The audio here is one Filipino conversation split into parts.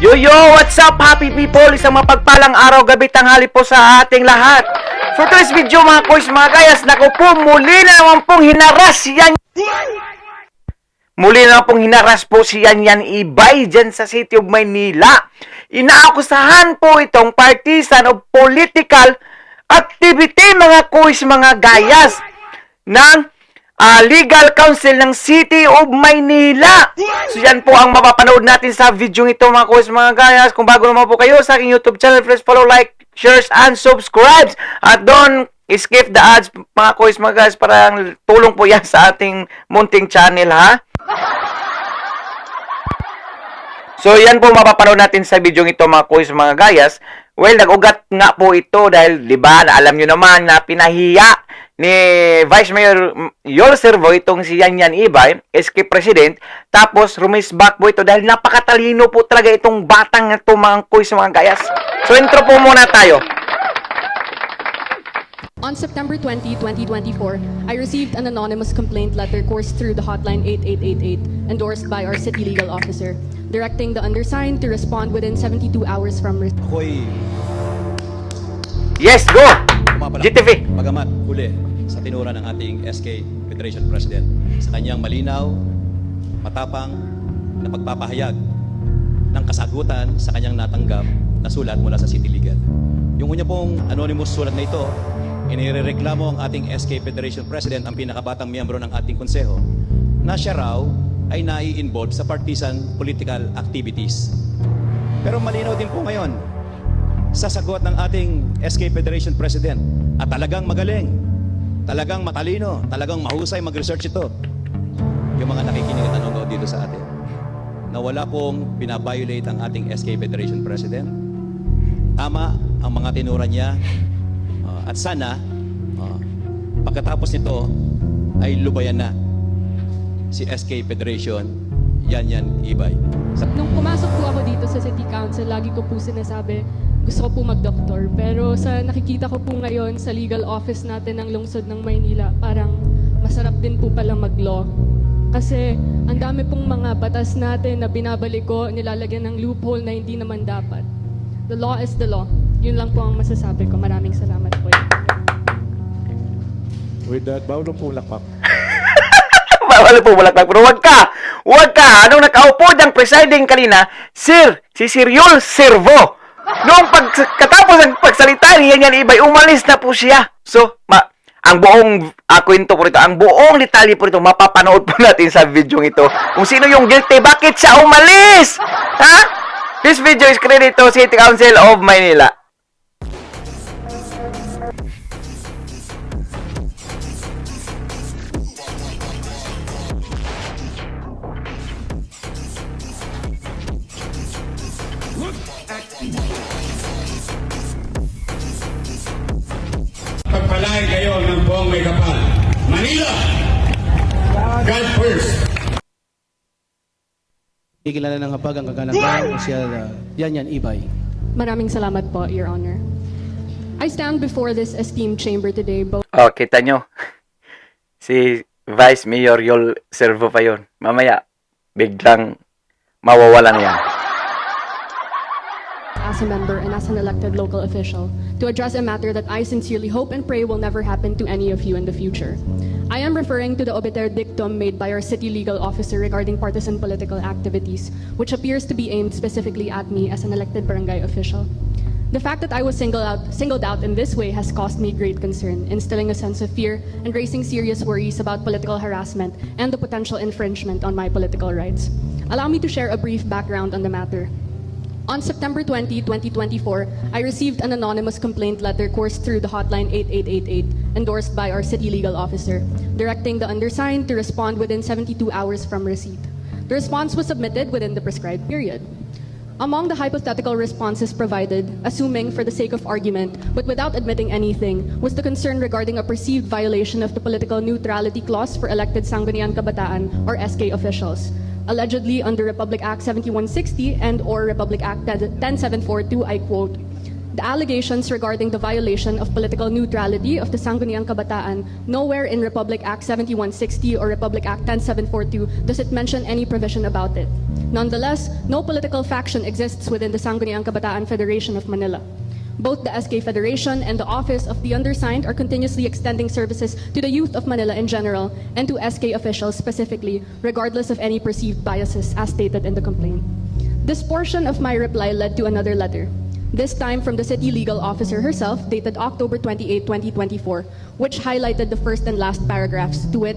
What's up happy people? Isang mapagpalang araw, gabi, tanghali po sa ating lahat. For today's video mga koys, mga gayas, naku po, muli na naman pong hinaras po si Yan Ibay dyan sa City of Maynila. Inaakusahan po itong partisan of political activity mga koys, mga gayas ng Legal Council ng City of Maynila. So yan po ang mapapanood natin sa video ito mga koys, mga gayas. Kung bago naman po kayo sa aking YouTube channel, please follow, like, shares, and subscribe. At don't skip the ads mga koys, mga gayas, para tulong po yan sa ating munting channel, ha? So yan po mapapanood natin sa video ito mga koys, mga gayas. Well, nag-ugat nga po ito dahil, di ba, alam nyo naman na pinahiya ni Vice Mayor Yol Servo itong si Yan Ibay, SK President, tapos rumisback po ito dahil napakatalino po talaga itong batang ito mga koys, mga gayas. So intro po muna tayo. On September 20, 2024, I received an anonymous complaint letter coursed through the hotline 8888, endorsed by our city legal officer, directing the undersigned to respond within 72 hours from Ako'y Yes, go! pumapalakpak, GTV. Bagamat huli sa tinura ng ating SK Federation President sa kanyang malinaw, matapang na pagpapahayag ng kasagutan sa kanyang natanggap na sulat mula sa City Legal. Yung unya pong anonymous sulat na ito, inirereklamo ang ating SK Federation President, ang pinakabatang miyembro ng ating konseho, na siya raw ay nai-involve sa partisan political activities. Pero malinaw din po ngayon sa sagot ng ating SK Federation President at talagang magaling, talagang matalino, talagang mahusay mag-research ito. Yung mga nakikinig at nanonood dito sa atin, na wala pong binabiolate ang ating SK Federation President. Tama ang mga tinura niya at sana pagkatapos nito ay lubayan na si SK Federation Yan Ibay. Nung pumasok po ako dito sa City Council, lagi ko po sinasabi, gusto ko po mag-doktor. Pero sa nakikita ko po ngayon sa legal office natin ng lungsod ng Maynila, parang masarap din po palang mag-law. Kasi ang dami pong mga batas natin na binabalik ko, nilalagyan ng loophole na hindi naman dapat. The law is the law. Yun lang po ang masasabi ko. Maraming salamat po. With that, bawal po lakpak. Bawal po malakpak. Pero wag ka! Anong nakaupo diyang presiding kanina, Sir Yol Servo. Noong pagkatapos ng pagsalita ni Yan Ibay, umalis na po siya. So, ang buong kwento po rito, ang buong detalye po rito, mapapanood po natin sa video ito. Kung sino yung guilty, bakit siya umalis? Ha? This video is credited to City Council of Maynila. Pagpalain kayo ng buong may kapal. Manila! God first! Ikilala ng hapag ang kaganapan siya Yan Ibay. Maraming salamat po, Your Honor. I stand before this esteemed chamber today both Oh, kita nyo. Si Vice Mayor Yol Servo pa yun. Mamaya, biglang mawawalan yan. as a member and as an elected local official to address a matter that I sincerely hope and pray will never happen to any of you in the future. I am referring to the obiter dictum made by our city legal officer regarding partisan political activities, which appears to be aimed specifically at me as an elected barangay official. The fact that I was singled out in this way has caused me great concern, instilling a sense of fear and raising serious worries about political harassment and the potential infringement on my political rights. Allow me to share a brief background on the matter. On September 20, 2024, I received an anonymous complaint letter coursed through the hotline 8888, endorsed by our city legal officer, directing the undersigned to respond within 72 hours from receipt. The response was submitted within the prescribed period. Among the hypothetical responses provided, assuming for the sake of argument, but without admitting anything, was the concern regarding a perceived violation of the political neutrality clause for elected Sangguniang Kabataan or SK officials, allegedly under Republic Act 7160 and or Republic Act 10742, I quote, "The allegations regarding the violation of political neutrality of the Sangguniang Kabataan, nowhere in Republic Act 7160 or Republic Act 10742 does it mention any provision about it. Nonetheless, no political faction exists within the Sangguniang Kabataan Federation of Manila. Both the SK Federation and the office of the undersigned are continuously extending services to the youth of Manila in general and to SK officials specifically, regardless of any perceived biases as stated in the complaint. This portion of my reply led to another letter, this time from the city legal officer herself, dated October 28, 2024, which highlighted the first and last paragraphs. To it,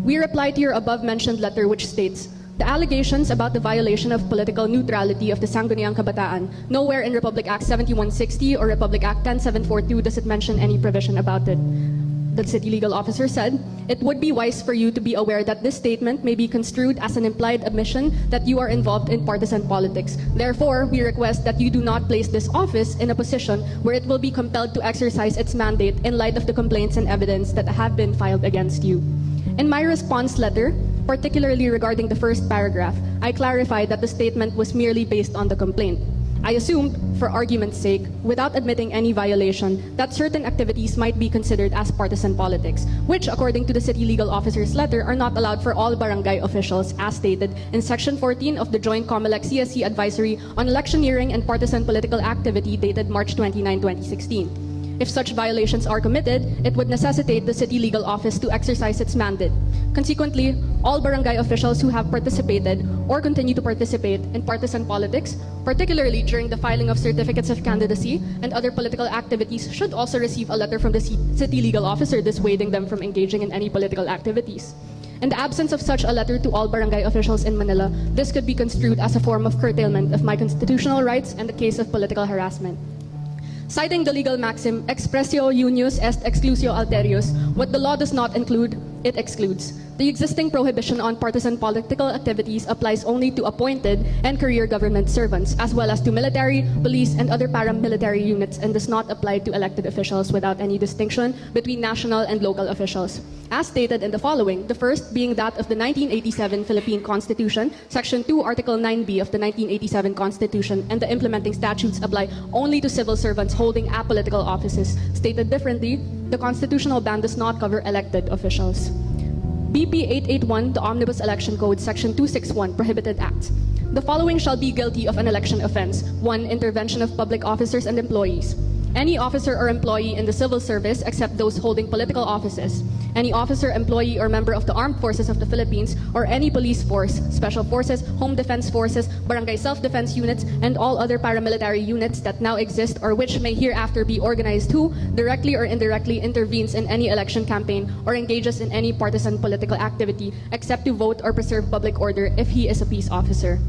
we reply to your above-mentioned letter which states, the allegations about the violation of political neutrality of the Sangguniang Kabataan, nowhere in Republic Act 7160 or Republic Act 10742 does it mention any provision about it. The city legal officer said, it would be wise for you to be aware that this statement may be construed as an implied admission that you are involved in partisan politics. Therefore, we request that you do not place this office in a position where it will be compelled to exercise its mandate in light of the complaints and evidence that have been filed against you. In my response letter, particularly regarding the first paragraph, I clarified that the statement was merely based on the complaint. I assumed, for argument's sake, without admitting any violation, that certain activities might be considered as partisan politics, which, according to the city legal officer's letter, are not allowed for all barangay officials, as stated in Section 14 of the Joint COMELEC CSC Advisory on Electioneering and Partisan Political Activity dated March 29, 2016. If such violations are committed, it would necessitate the city legal office to exercise its mandate. Consequently, all barangay officials who have participated or continue to participate in partisan politics, particularly during the filing of certificates of candidacy and other political activities, should also receive a letter from the city legal officer dissuading them from engaging in any political activities. In the absence of such a letter to all barangay officials in Manila, this could be construed as a form of curtailment of my constitutional rights and the case of political harassment. Citing the legal maxim, expressio unius est exclusio alterius, what the law does not include, it excludes. The existing prohibition on partisan political activities applies only to appointed and career government servants, as well as to military, police, and other paramilitary units, and does not apply to elected officials without any distinction between national and local officials. As stated in the following, the first being that of the 1987 Philippine Constitution, Section 2, Article 9B of the 1987 Constitution, and the implementing statutes apply only to civil servants holding apolitical offices. Stated differently, the constitutional ban does not cover elected officials. BP 881, the Omnibus Election Code, Section 261, Prohibited Acts. The following shall be guilty of an election offense. 1. Intervention of public officers and employees. Any officer or employee in the civil service except those holding political offices. Any officer, employee, or member of the Armed Forces of the Philippines or any police force, special forces, home defense forces, barangay self-defense units, and all other paramilitary units that now exist or which may hereafter be organized who, directly or indirectly, intervenes in any election campaign or engages in any partisan political activity except to vote or preserve public order if he is a peace officer.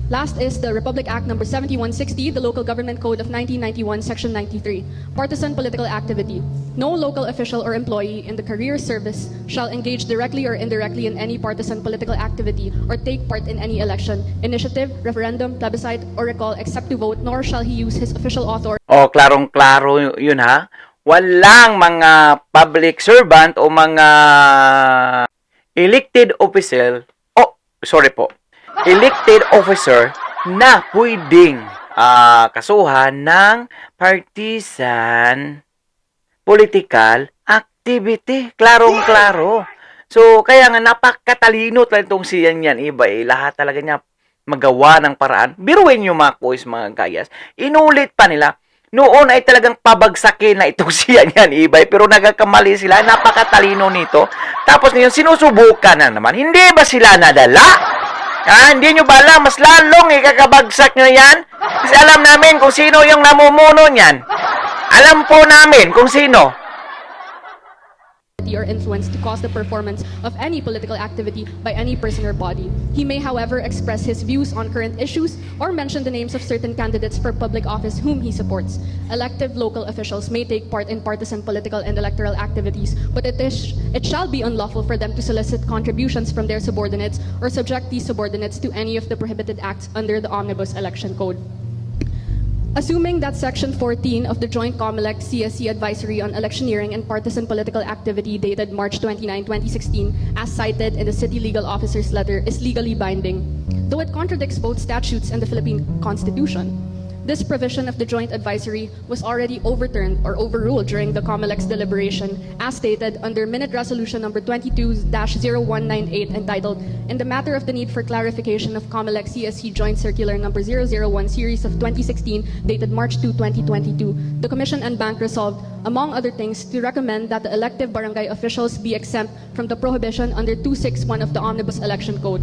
Last is the Republic Act Number 7160, the Local Government Code of 1991, Section 93, Partisan Political Activity. No local official or employee in the career service shall engage directly or indirectly in any partisan political activity or take part in any election, initiative, referendum, plebiscite, or recall except to vote, nor shall he use his official authority. O, klarong-klaro yun ha. Walang mga public servant o mga elected official, elected officer na pwedeng kasuhan ng partisan political activity. Klarong-klaro. So, kaya nga napakatalino talaga itong siyan yan. Iba lahat talaga niya magawa ng paraan. Biruin nyo mga kuis, mga gayas. Inulit pa nila. Noon ay talagang pabagsakin na itong siyan yan, ibay. Pero nagkakamali sila. Napakatalino nito. Tapos ngayon, sinusubukan na naman. Hindi ba sila nadala? Hindi nyo ba alam? Mas lalong ikakabagsak nyo yan? Kasi alam namin kung sino yung namumuno niyan. Alam po namin kung sino. Or influence to cause the performance of any political activity by any person or body. He may, however, express his views on current issues or mention the names of certain candidates for public office whom he supports. Elective local officials may take part in partisan political and electoral activities, but it shall be unlawful for them to solicit contributions from their subordinates or subject these subordinates to any of the prohibited acts under the Omnibus Election Code. Assuming that Section 14 of the Joint COMELEC CSC Advisory on Electioneering and Partisan Political Activity dated March 29, 2016, as cited in the City Legal Officer's letter, is legally binding, though it contradicts both statutes and the Philippine Constitution. This provision of the joint advisory was already overturned or overruled during the COMELEC's deliberation, as stated under Minute Resolution number 22-0198 entitled, "In the matter of the need for clarification of COMELEC CSC Joint Circular number 001 series of 2016 dated March 2, 2022, the Commission and Bank resolved, among other things, to recommend that the elective barangay officials be exempt from the prohibition under 261 of the Omnibus Election Code.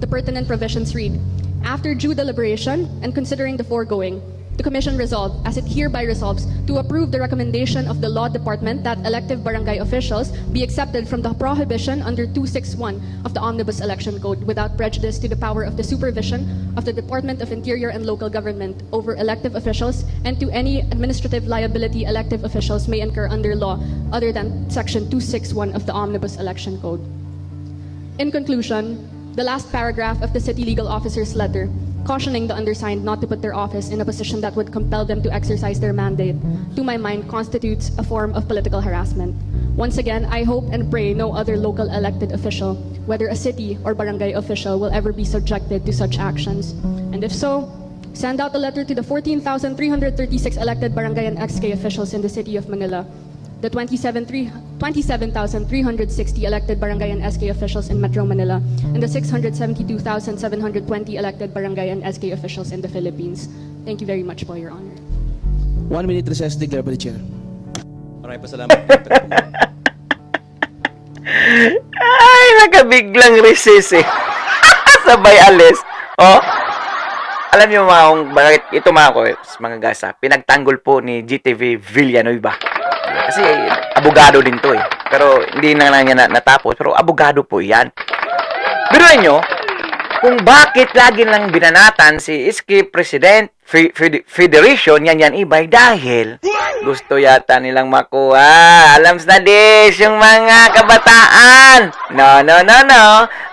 The pertinent provisions read, after due deliberation and considering the foregoing, the Commission resolved, as it hereby resolves, to approve the recommendation of the Law Department that elective barangay officials be accepted from the prohibition under 261 of the Omnibus Election Code without prejudice to the power of the supervision of the Department of Interior and Local Government over elective officials and to any administrative liability elective officials may incur under law other than Section 261 of the Omnibus Election Code." In conclusion, the last paragraph of the city legal officer's letter, cautioning the undersigned not to put their office in a position that would compel them to exercise their mandate, to my mind constitutes a form of political harassment. Once again, I hope and pray no other local elected official, whether a city or barangay official, will ever be subjected to such actions. And if so, send out a letter to the 14,336 elected barangay and XK officials in the city of Manila, the 27,360 elected barangay and SK officials in Metro Manila, and the 672,720 elected barangay and SK officials in the Philippines. Thank you very much po, Your Honor. 1 minute recess declared by the chair. Maraming salamat. Ay, nakabiglang recess eh. Sabay alis. Oh. Alam niyo mga kung bakit ito mga gasa, pinagtanggol po ni GTV Villanueva. Kasi abogado din to eh. Pero hindi na lang niya natapos. Pero abogado po yan. Biruin nyo, kung bakit lagi lang binanatan si SK President Federation, yan ibay, dahil gusto yata nilang makuha. Alam na dis, yung mga kabataan. No.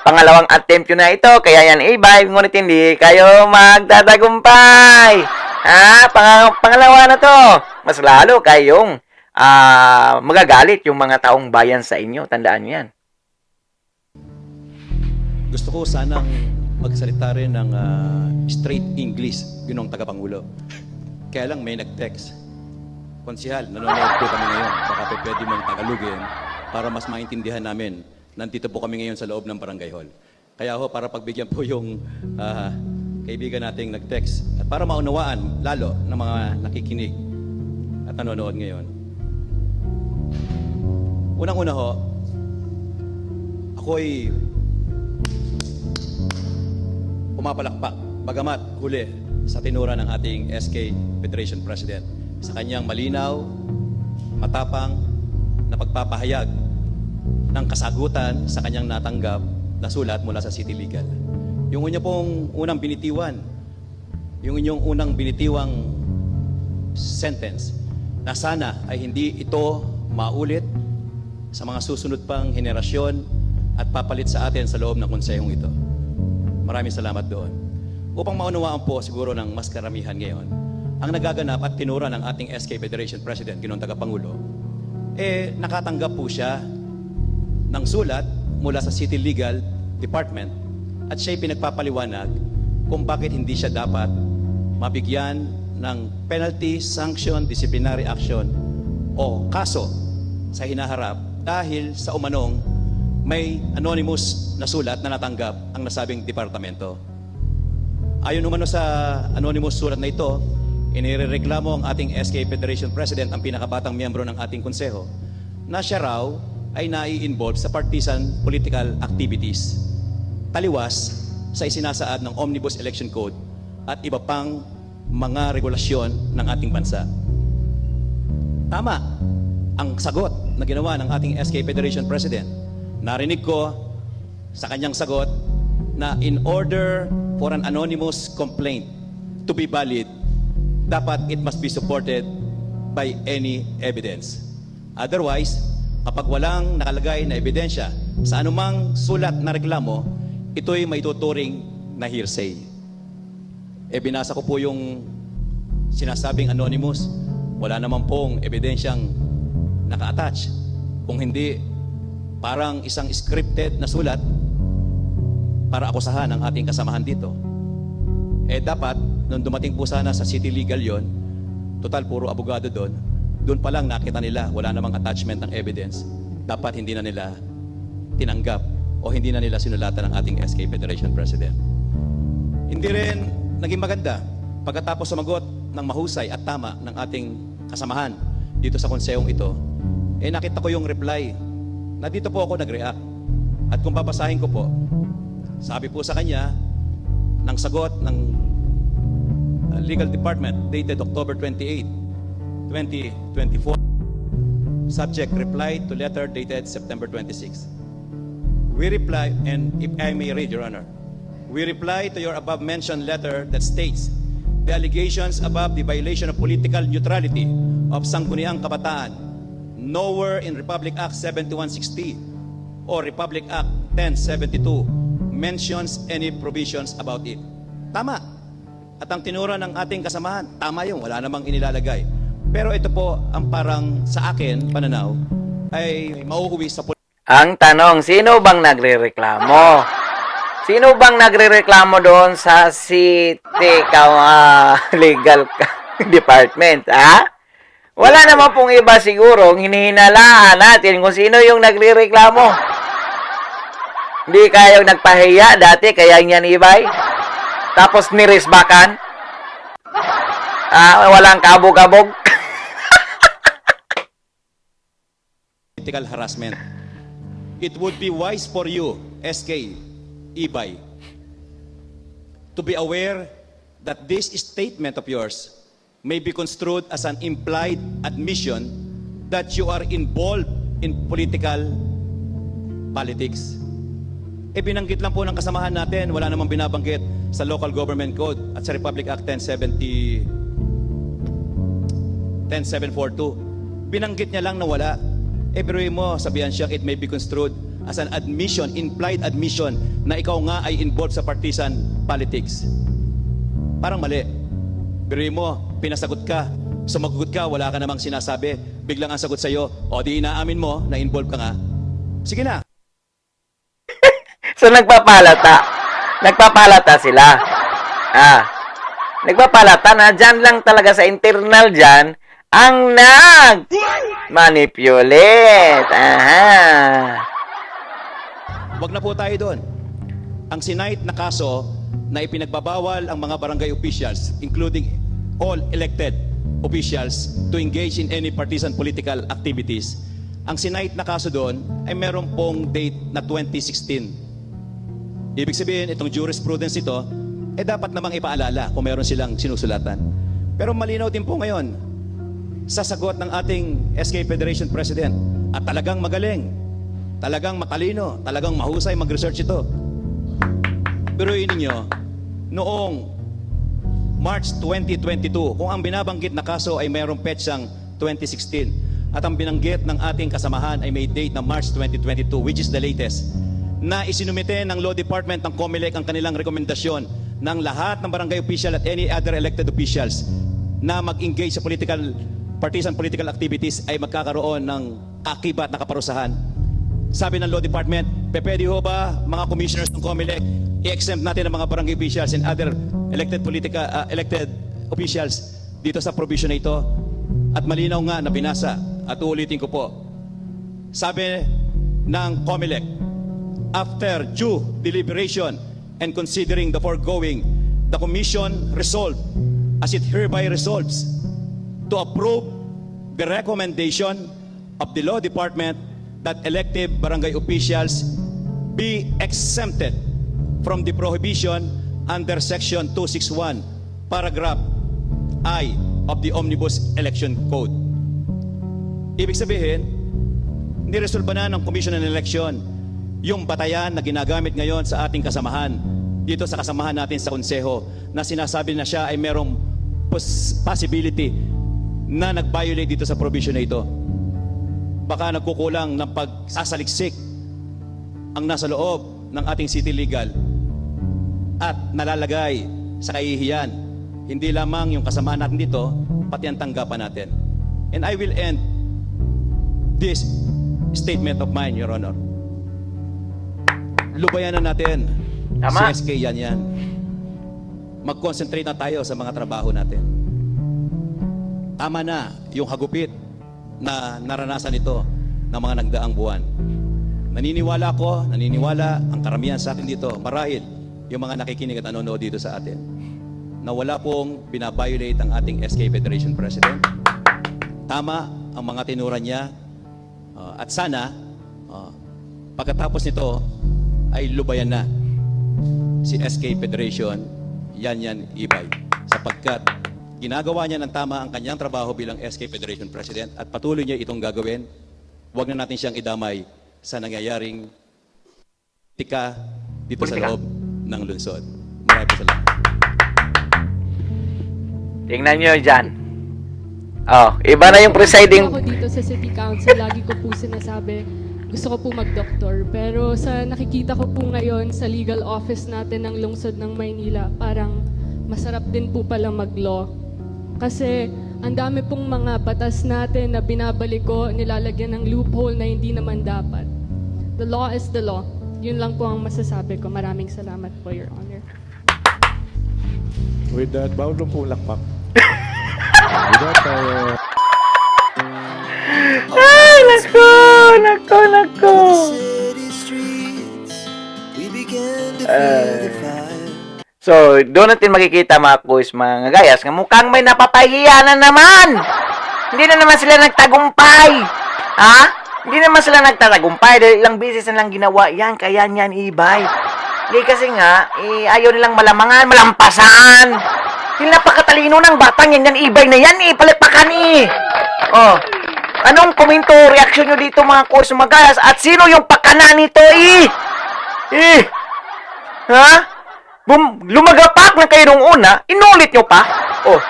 Pangalawang attempt yun na ito, kaya yan ibay, ngunit hindi kayo magtatagumpay. Pangalawa na to. Mas lalo kayong magagalit yung mga taong bayan sa inyo. Tandaan nyo yan. Gusto ko sanang magsalita rin ng straight English, ginong tagapangulo. Kaya lang may nag-text. Konsihal, nanonood po kami ngayon. Baka pwede mong Tagalogin para mas maintindihan namin. Nandito po kami ngayon sa loob ng Barangay Hall. Kaya ho, para pagbigyan po yung kaibigan nating nag-text at para maunawaan lalo ng mga nakikinig at nanonood ngayon. Unang-una ho, ako'y pumapalakpak, bagamat huli sa tinura ng ating SK Federation President sa kanyang malinaw, matapang na pagpapahayag ng kasagutan sa kanyang natanggap na sulat mula sa City Legal. Yung inyong unang binitiwang sentence na sana ay hindi ito maulit sa mga susunod pang henerasyon at papalit sa atin sa loob ng konsehong ito. Maraming salamat doon. Upang maunawaan po siguro ng mas karamihan ngayon, ang nagaganap at tinura ng ating SK Federation President, ginong tagapangulo, nakatanggap po siya ng sulat mula sa City Legal Department at siya'y pinagpapaliwanag kung bakit hindi siya dapat mabigyan ng penalty, sanction, disciplinary action o kaso sa hinaharap dahil sa umanong may anonymous na sulat na natanggap ang nasabing departamento. Ayon umano sa anonymous sulat na ito, inirereklamo ang ating SK Federation President, ang pinakabatang miyembro ng ating konseho, na siya raw ay nai-involve sa partisan political activities, taliwas sa isinasaad ng Omnibus Election Code at iba pang mga regulasyon ng ating bansa. Tama ang sagot na ginawa ng ating SK Federation President. Narinig ko sa kanyang sagot na in order for an anonymous complaint to be valid, dapat it must be supported by any evidence. Otherwise, kapag walang nakalagay na ebidensya sa anumang sulat na reklamo, ito'y may tuturing na hearsay. Binasa ko po yung sinasabing anonymous. Wala naman pong ebidensyang naka-attach. Kung hindi, parang isang scripted na sulat para akusahan ang ating kasamahan dito. Dapat nung dumating po sana sa City Legal yon, total puro abogado doon, doon pa lang nakita nila, wala namang attachment ng evidence. Dapat hindi na nila tinanggap o hindi na nila sinulatan ng ating SK Federation President. Hindi rin naging maganda pagkatapos sumagot ng mahusay at tama ng ating kasamahan dito sa konsehong ito, nakita ko yung reply na dito po ako nag-react. At kung babasahin ko po, sabi po sa kanya, ng sagot ng Legal Department dated October 28, 2024. Subject, reply to letter dated September 26. We reply, and if I may read, Your Honor, we reply to your above-mentioned letter that states the allegations above the violation of political neutrality of Sangguniang Kabataan nowhere in Republic Act 7160 or Republic Act 1072 mentions any provisions about it. Tama. At ang tinura ng ating kasamahan, tama yung wala namang inilalagay. Pero ito po ang parang sa akin, pananaw, ay mauuwi sa Ang tanong, sino bang nagrereklamo? Sino bang nagrereklamo doon sa City Legal Department, ha? Wala naman pong iba siguro, hinihinalaan natin kung sino yung nagrereklamo. Hindi kayong nagpahiya dati, kaya niyan ibay. Tapos nirisbakan. Walang kabog-kabog. political harassment. It would be wise for you, SK, Ibay, to be aware that this statement of yours may be construed as an implied admission that you are involved in politics. Binanggit lang po ng kasamahan natin, wala namang binabanggit sa Local Government Code at sa Republic Act 10742. Binanggit niya lang na wala. Pero mo, sabihan siya, it may be construed as an admission, implied admission, na ikaw nga ay involved sa partisan politics. Parang mali. Pero mo, pinasagot ka, sumagot ka, wala ka namang sinasabi, biglang ang sagot sa'yo, o di inaamin mo na involved ka nga. Sige na. So, nagpapalata sila. Nagpapalata na dyan lang talaga sa internal dyan ang nag-manipulate. Wag na po tayo doon. Ang sinight na kaso na ipinagbabawal ang mga barangay officials, including all elected officials, to engage in any partisan political activities. Ang sinight na kaso doon ay meron pong date na 2016. Ibig sabihin, itong jurisprudence ito, dapat namang ipaalala kung meron silang sinusulatan. Pero malinaw din po ngayon, sa sagot ng ating SK Federation President, at talagang magaling, talagang matalino, talagang mahusay mag-research ito. Pero ninyo, noong March 2022, kung ang binabanggit na kaso ay mayroong petsang 2016, at ang binanggit ng ating kasamahan ay may date na March 2022, which is the latest, na isinumite ng Law Department ng COMELEC ang kanilang rekomendasyon ng lahat ng barangay official at any other elected officials na mag-engage sa partisan political activities ay magkakaroon ng akibat na kaparusahan. Sabi ng Law Department, pwede ho ba mga commissioners ng COMELEC i-exempt natin ang mga barangay officials and other elected officials dito sa provision na ito? At malinaw nga na binasa, at uulitin ko po. Sabi ng COMELEC, after due deliberation and considering the foregoing, the Commission resolved, as it hereby resolves, to approve the recommendation of the Law Department that elective barangay officials be exempted from the prohibition under Section 261, Paragraph I of the Omnibus Election Code. Ibig sabihin, niresolba na ng Commission on Election yung batayan na ginagamit ngayon sa ating kasamahan, dito sa kasamahan natin sa konseho, na sinasabi na siya ay merong possibility na nag-violate dito sa provision na ito. Baka nagkukulang ng pagsasaliksik ang nasa loob ng ating city legal at nalalagay sa kahihiyan hindi lamang yung kasamahan natin dito, pati ang tanggapan natin. And I will end this statement of mine, Your Honor. Lubayan na natin Tama. si SK yan. mag-concentrate na tayo sa mga trabaho natin. Tama na yung hagupit na naranasan ito ng mga nagdaang buwan. Naniniwala ang karamihan sa atin dito, marahil yung mga nakikinig at nanonood dito sa atin, na wala pong binabiolate ang ating SK Federation President. Tama ang mga tinura niya, at sana pagkatapos nito ay lubayan na si SK Federation Yan Ibay, sapagkat ginagawa niya ng tama ang kanyang trabaho bilang SK Federation President at patuloy niya itong gagawin. Huwag na natin siyang idamay sa nangyayaring tika dito sa Politika. loob ng lungsod. Maraming salamat. Tingnan nyo dyan. Oh, iba na yung presiding. Ako dito sa City Council, lagi ko po sinasabi, gusto ko po mag-doktor. Pero sa nakikita ko po ngayon sa legal office natin ng lungsod ng Maynila, parang masarap din po pala mag-law. Kasi ang dami pong mga batas natin na binabalik ko, nilalagyan ng loophole na hindi naman dapat. The law is the law. Yun lang po ang masasabi ko. Maraming salamat po, Your Honor. With that, bawal lang pong lakpak. With that, Ay, nako. City streets, we began to feel the fire. So, doon natin makikita mga kuis, mga gayas, nga mukhang may napapahiya na naman. Hindi na naman sila nagtagumpay. Ha? Hindi naman sila nagtatagumpay dahil ilang beses na lang ginawa yan, kaya yan Ibay. Hindi kasi nga, ayaw nilang malamangan, malampasan. Yung napakatalino ng batang yan Ibay na yan palipakan Oh, anong komento, reaksyon nyo dito mga kuis, mga gayas? At sino yung pakana nito Ha? Lumagapak na kayo nung una, inulit nyo pa? Oh,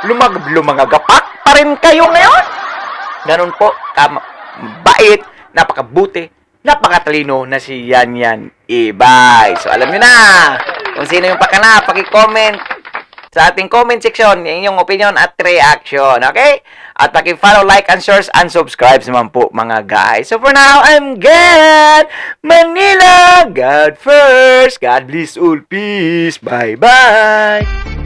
lumagapak pa rin kayo ngayon? Ganun po, bait, napakabuti, napakatalino na si Yan Ibay. So, alam nyo na, kung sino yung pakana, paki-comment sa ating comment section, yung inyong opinion at reaction, okay? At paki-follow, like, and share, and subscribe naman po, mga guys. So, for now, I'm good! Manila, God first! God bless all, peace! Bye-bye!